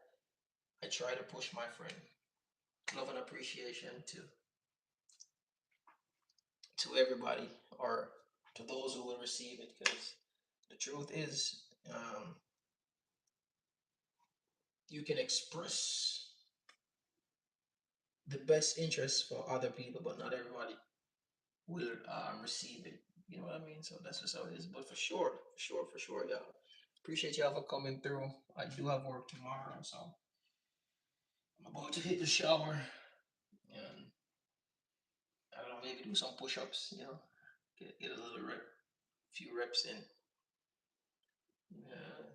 try to push, my friend. Love and appreciation to everybody, or to those who will receive it, because the truth is, you can express the best interest for other people, but not everybody will receive it. You know what I mean? So that's just how it is. But for sure, yeah. Appreciate y'all for coming through. I do have work tomorrow, so I'm about to hit the shower and I don't know, maybe do some push-ups. Get a little few reps in. Yeah,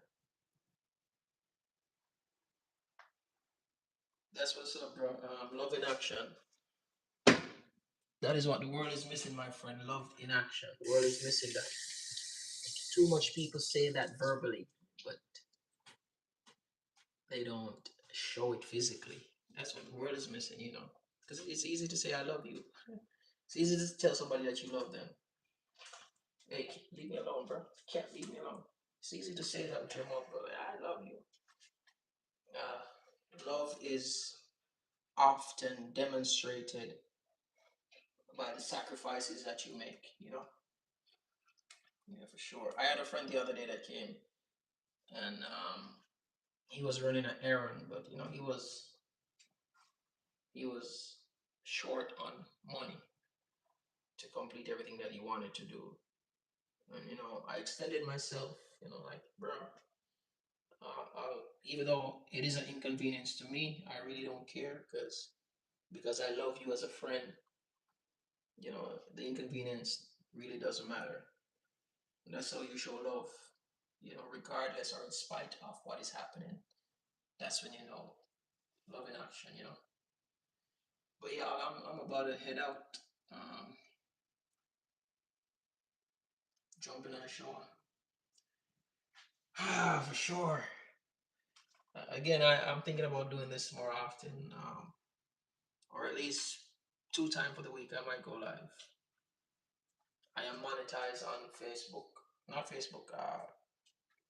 that's what's up, bro. Love in action. That is what the world is missing, my friend. Love in action. The world is missing that. Too much people say that verbally, but they don't show it physically. That's what the world is missing. Because it's easy to say I love you. It's easy to tell somebody that you love them. Hey, leave me alone, bro. Can't leave me alone. It's easy to say that with your mouth, but I love you. Love is often demonstrated by the sacrifices that you make. Yeah, for sure. I had a friend the other day that came, and he was running an errand, but he was short on money to complete everything that he wanted to do. And I extended myself, like, bro, even though it is an inconvenience to me, I really don't care, because I love you as a friend. The inconvenience really doesn't matter. And that's how you show love, regardless or in spite of what is happening. That's when love in action. But yeah, I'm about to head out, um, jump in the shower. For sure. Again, I'm thinking about doing this more often, or at least 2 times for the week. I might go live. I am monetized on Facebook, not Facebook,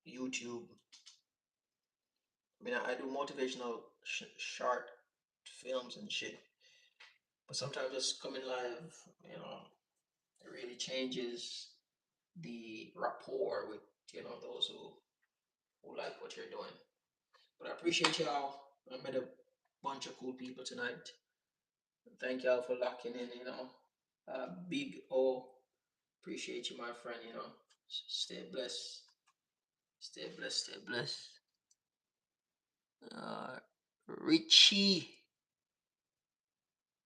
YouTube. I mean, I do motivational short films and shit, but sometimes just coming live, it really changes the rapport with those who like what you're doing. But I appreciate y'all. I met a bunch of cool people tonight. Thank y'all for locking in. Big O, appreciate you, my friend. Stay blessed. Stay blessed. Stay blessed. Richie,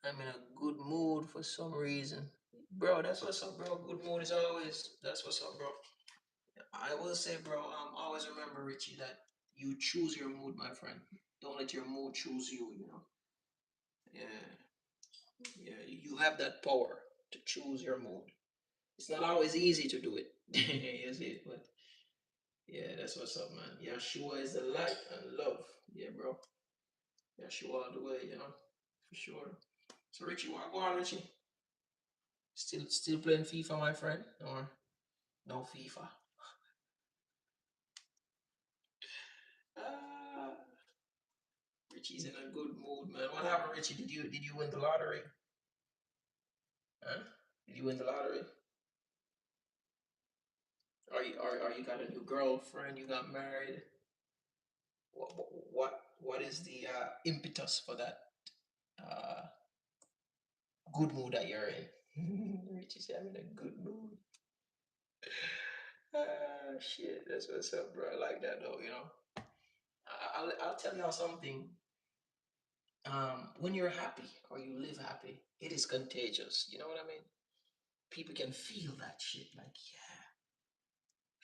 I'm in a good mood for some reason. Bro, that's what's up, bro. Good mood is always. That's what's up, bro. I will say, bro, always remember, Richie, that you choose your mood, my friend. Don't let your mood choose you. Yeah, yeah. You have that power to choose your mood. It's not always easy to do it. You see, but yeah, that's what's up, man. Yeshua is the light and love. Yeah, bro. Yeshua all the way, for sure. So Richie, what go on, Richie? Still playing FIFA, my friend, or no FIFA? Ah, Richie's in a good mood, man. What happened, Richie? Did you win the lottery? Huh? Did you win the lottery? Are you got a new girlfriend? You got married? What is the impetus for that uh, good mood that you're in? Richie's having a good mood. Ah, shit, that's what's up, bro. I like that though. I'll tell y'all something. When you're happy or you live happy, it is contagious. You know what I mean? People can feel that shit. Like, yeah,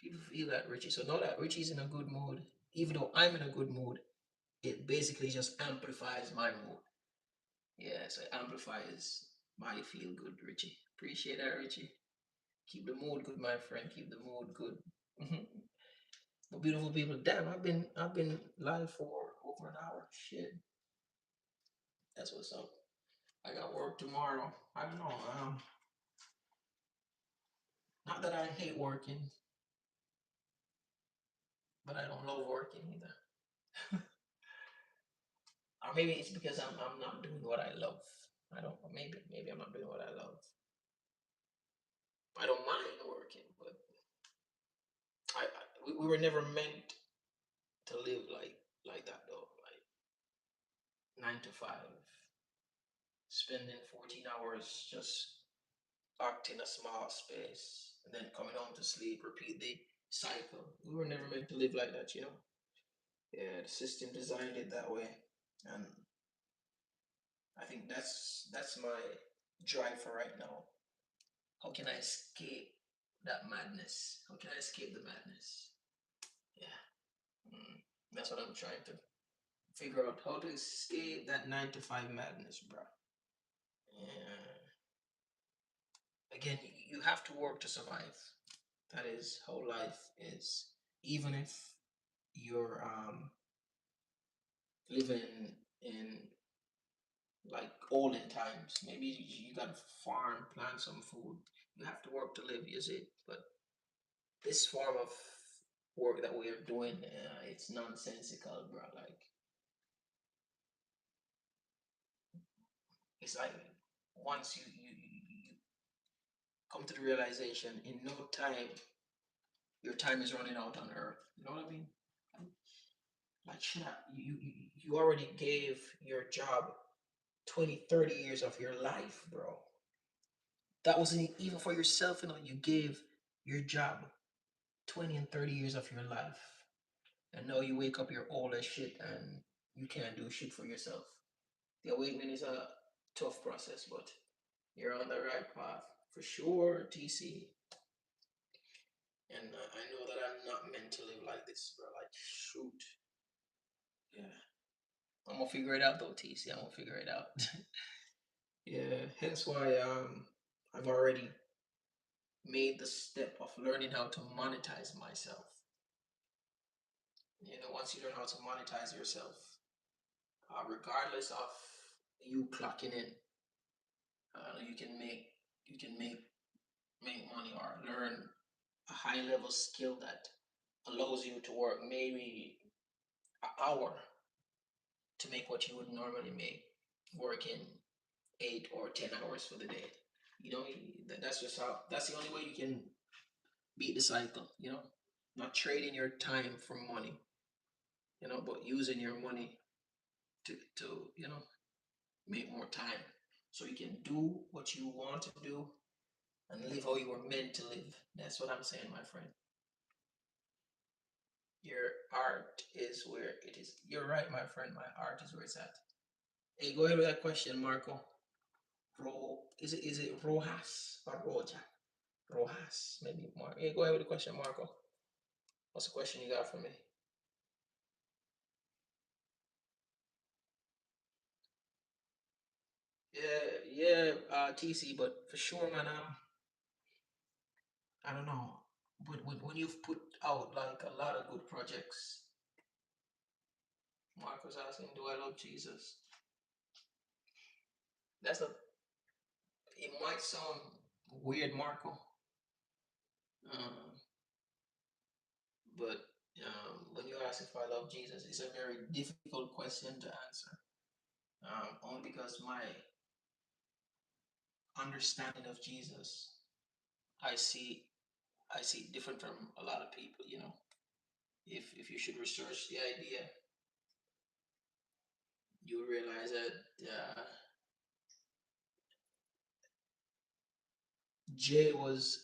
people feel that Richie. So know that Richie's in a good mood. Even though I'm in a good mood, it basically just amplifies my mood. Yeah, so it amplifies my feel good, Richie. Appreciate that, Richie. Keep the mood good, my friend. Keep the mood good. But beautiful people, damn, I've been live for over an hour. Shit, that's what's up. I got work tomorrow. I don't know. Not that I hate working, but I don't love working either. Or maybe it's because I'm not doing what I love. I don't. Maybe I'm not doing what I love. I don't mind working, but we were never meant to live like that though. Like 9 to 5, spending 14 hours just locked in a small space, and then coming home to sleep, repeat the cycle. We were never meant to live like that, you know? Yeah, the system designed it that way. And I think that's my drive for right now. How can I escape that madness? How can I escape the madness? Yeah. Mm, that's what I'm trying to figure out how to escape that 9 to 5 madness, bro. Yeah. Again, you have to work to survive. That is how life is. Even if you're living in like olden times, maybe you got to farm, plant some food. You have to work to live, you see. But this form of work that we're doing, it's nonsensical, bro. Like it's like once you come to the realization, in no time, your time is running out on Earth. You know what I mean? Like shit, you already gave your job 20, 30 years of your life, bro. That wasn't even for yourself, you gave your job 20 and 30 years of your life. And now you wake up, you're old as shit, and you can't do shit for yourself. The awakening is a tough process, but you're on the right path for sure, TC. And I know that I'm not meant to live like this, bro. Like, shoot. Yeah. I'm gonna figure it out though, TC. I'm gonna figure it out. Yeah. Hence why I've already made the step of learning how to monetize myself. Once you learn how to monetize yourself, regardless of you clocking in, you can make money or learn a high level skill that allows you to work maybe an hour to make what you would normally make working 8 or 10 hours for the day. That's the only way you can beat the cycle. Not trading your time for money. But using your money to make more time so you can do what you want to do and live how you were meant to live. That's what I'm saying, my friend. Your art is where it is. You're right, my friend. My art is where it's at. Hey, go ahead with that question, Marco. Is it Rojas or Roja? Rojas, maybe more. Hey, go ahead with the question, Marco. What's the question you got for me? Yeah, yeah, TC, but for sure, man. I don't know. But when you've put out like a lot of good projects, Marco's asking, "Do I love Jesus?" That's a. It might sound weird, Marco, um, but when you ask if I love Jesus, it's a very difficult question to answer. Only because my understanding of Jesus, I see I see it different from a lot of people. If you should research the idea, you realize that J was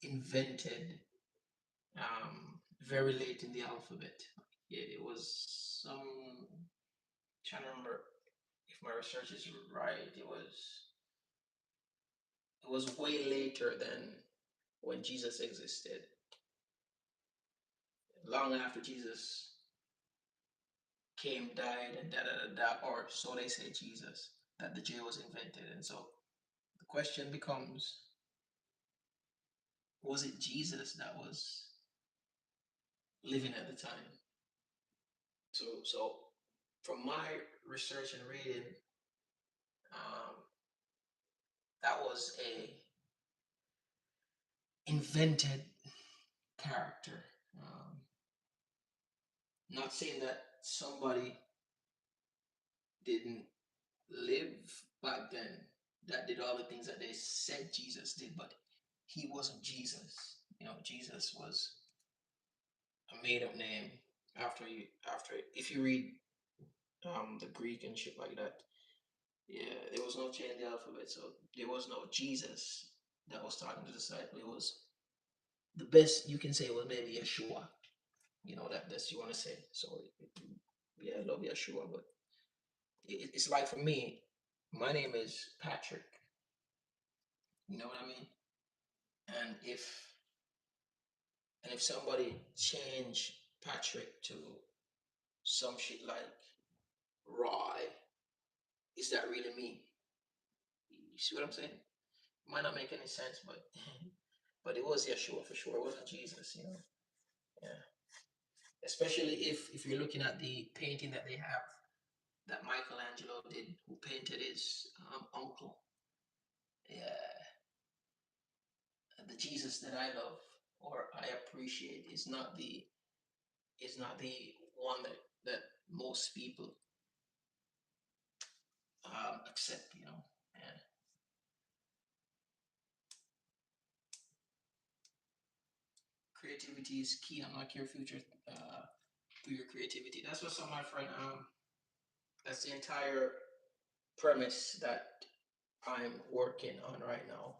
invented very late in the alphabet. Yeah, it was some. Trying to remember if my research is right. It was way later than when Jesus existed. Long after Jesus came, died, and da da da da, or so they say Jesus, that the J was invented. And so the question becomes, was it Jesus that was living at the time? So from my research and reading, um, that was a invented character. Um, Not saying that somebody didn't live back then that did all the things that they said Jesus did, but he wasn't Jesus. Jesus was a made up name after if you read the Greek and shit like that. Yeah, there was no change in the alphabet, so there was no Jesus that was talking to the disciple. It was the best you can say was maybe Yeshua. That's you want to say. So yeah, I love Yeshua, but it's like for me, my name is Patrick. You know what I mean? And if somebody change Patrick to some shit like Roy, is that really me? You see what I'm saying? Might not make any sense, but but it was Yeshua for sure. It wasn't Jesus. Yeah. Especially if you're looking at the painting that they have that Michelangelo did, who painted his uncle. Yeah, the Jesus that I love or I appreciate is not the one that most people accept. And creativity is key. Unlock your future through your creativity. That's what's on my friend. That's the entire premise that I'm working on right now.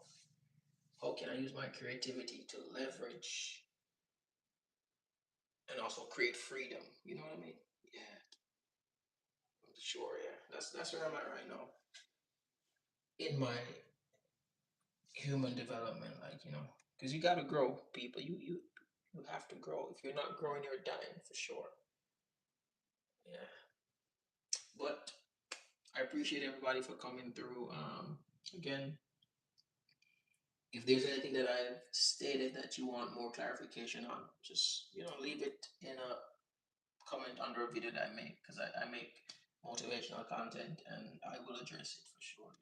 How can I use my creativity to leverage and also create freedom? You know what I mean? Yeah, sure. Yeah, that's where I'm at right now in my human development. Like because you gotta grow, people. You have to grow. If you're not growing, you're dying for sure. Yeah, but I appreciate everybody for coming through. Again, if there's anything that I've stated that you want more clarification on, just leave it in a comment under a video that I make, because I make motivational content and I will address it for sure.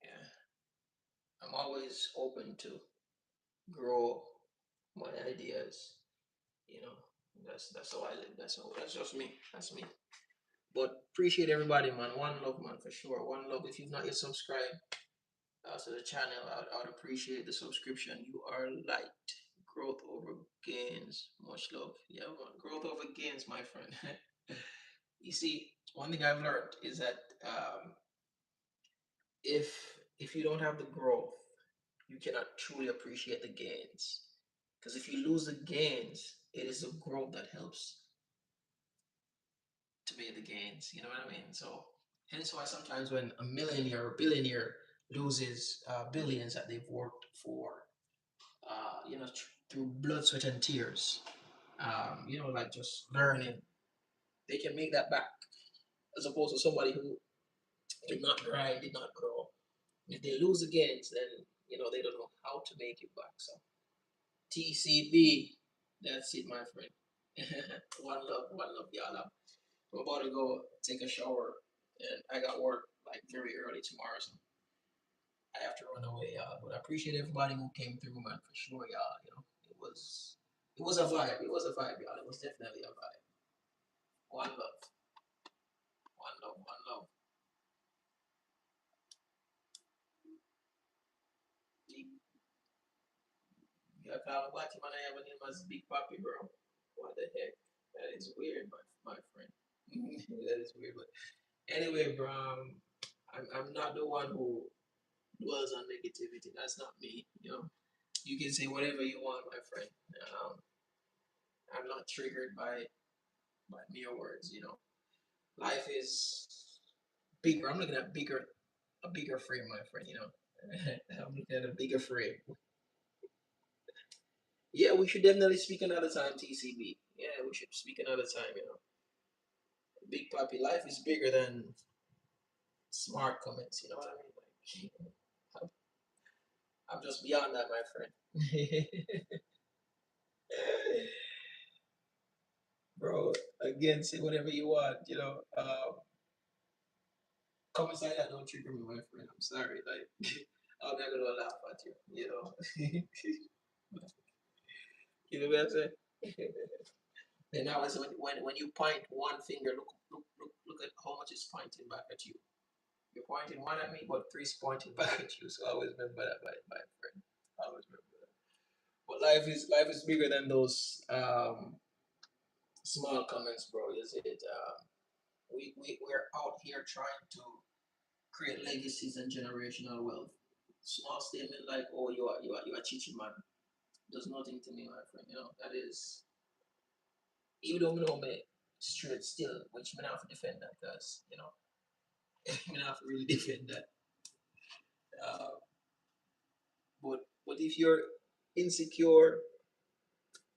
Yeah, I'm always open to grow my ideas. You know, that's how I live. That's just me. That's me. But appreciate everybody, man. One love, man, for sure. One love. If you've not yet subscribed to the channel, I'd appreciate the subscription. You are light. Growth over gains. Much love. Yeah, man. Growth over gains, my friend. You see, one thing I've learned is that if you don't have the growth, you cannot truly appreciate the gains. Because if you lose the gains, it is the growth that helps to make the gains. You know what I mean? So hence why sometimes when a millionaire or billionaire loses billions that they've worked for, through blood, sweat, and tears, like just learning, they can make that back, as opposed to somebody who did not grind, did not grow. If they lose the gains, then they don't know how to make it back. So TCB, that's it, my friend. One love, y'all. I'm about to go take a shower, and I got work like very early tomorrow, so I have to run away, y'all. But I appreciate everybody who came through, man, for sure, y'all. It was a vibe. It was a vibe, y'all. It was definitely a vibe. One love, one love, one love. I call him Watty Man. I have a name as Big Papi, bro. What the heck? That is weird, my friend. That is weird. But anyway, bro, I'm not the one who dwells on negativity. That's not me. You know, you can say whatever you want, my friend. Um, I'm not triggered by mere words. You know, life is bigger. I'm looking at a bigger frame, my friend. You know, I'm looking at a bigger frame. Yeah, we should definitely speak another time, TCB. Yeah, we should speak another time. You know, Big Papi, life is bigger than smart comments. You know what I mean? Like, I'm just beyond that, my friend. Bro, again, say whatever you want. You know, comments like that don't trigger me, my friend. I'm sorry. Like, I'm not gonna laugh at you. You know, you know what I'm saying? And now, as when you point one finger, look at how much is pointing back at you. You're pointing one at me, but three's pointing back at you. So I always remember that, my friend. I always remember that. But life is bigger than those small comments, bro. Is it? We're out here trying to create legacies and generational wealth. Small statement like, "Oh, you are teaching man," does nothing to me, my friend. You know that is, even though we know me straight still, which me not have to defend that, because you know me not have to really defend that. Uh, but if you're insecure,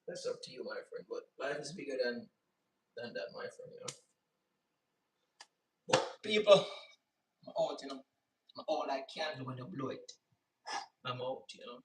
that's up to you, my friend. But life is bigger than that, my friend. You know. But people, I'm out. You know, I'm all I can do when you blow it. I'm out. You know.